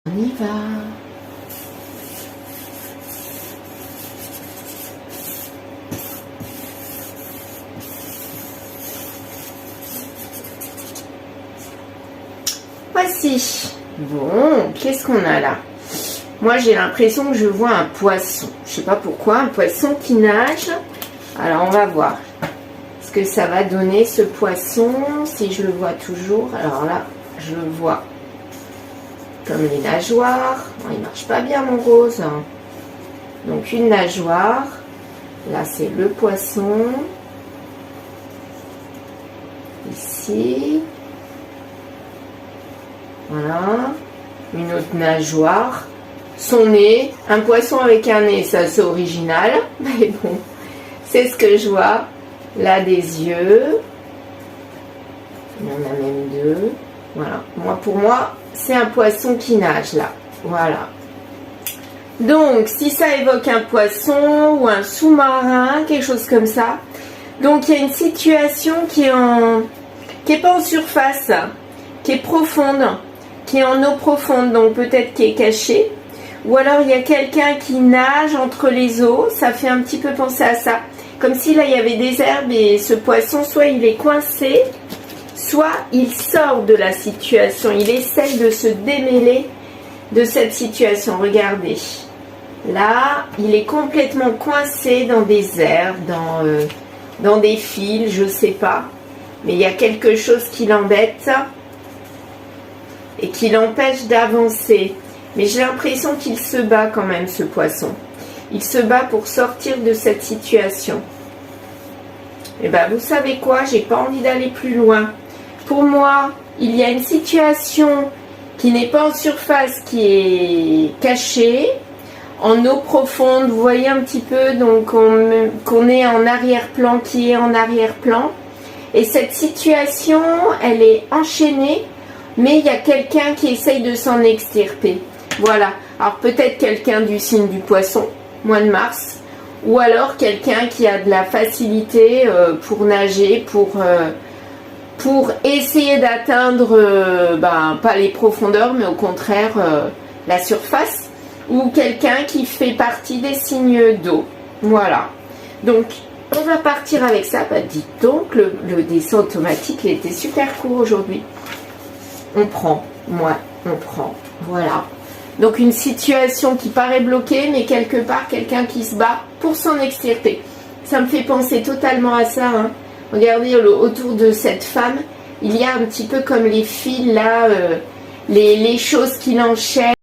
On y va. Voici. Bon, qu'est-ce qu'on a là? Moi, j'ai l'impression que je vois un poisson. Je sais pas pourquoi, un poisson qui nage. Alors, on va voir ce que ça va donner, ce poisson, si je le vois toujours. Alors là, je le vois comme les nageoires. Bon, il marche pas bien, mon rose. Donc, une nageoire. Là, c'est le poisson. Ici. Voilà. Une autre nageoire. Son nez. Un poisson avec un nez, ça c'est original. Mais bon, c'est ce que je vois. Là, des yeux. Il y en a même deux. Voilà. Pour moi, c'est un poisson qui nage là. Voilà. Donc, si ça évoque un poisson ou un sous-marin, quelque chose comme ça. Donc, il y a une situation qui est pas en surface, qui est profonde, qui est en eau profonde, donc peut-être qui est cachée. Ou alors, il y a quelqu'un qui nage entre les eaux. Ça fait un petit peu penser à ça. Comme si là, il y avait des herbes et ce poisson, soit il est coincé, soit il sort de la situation. Il essaye de se démêler de cette situation. Regardez. Là, il est complètement coincé dans des herbes, dans des fils, je ne sais pas. Mais il y a quelque chose qui l'embête et qui l'empêche d'avancer. Mais j'ai l'impression qu'il se bat quand même, ce poisson. Il se bat pour sortir de cette situation. Et bien, vous savez quoi? J'ai pas envie d'aller plus loin. Pour moi, il y a une situation qui n'est pas en surface, qui est cachée, en eau profonde. Vous voyez un petit peu, donc qu'on est en arrière-plan, qui est en arrière-plan. Et cette situation, elle est enchaînée, mais il y a quelqu'un qui essaye de s'en extirper. Voilà. Alors peut-être quelqu'un du signe du poisson, mois de mars, ou alors quelqu'un qui a de la facilité pour nager, pour essayer d'atteindre, pas les profondeurs, mais au contraire la surface, ou quelqu'un qui fait partie des signes d'eau. Voilà. Donc, on va partir avec ça. Dites donc, le dessin automatique, il était super court aujourd'hui. On prend. On prend. Voilà. Donc, une situation qui paraît bloquée, mais quelque part, quelqu'un qui se bat pour s'en extirper. Ça me fait penser totalement à ça. Hein. Regardez, autour de cette femme, il y a un petit peu comme les fils là, les choses qui l'enchaînent.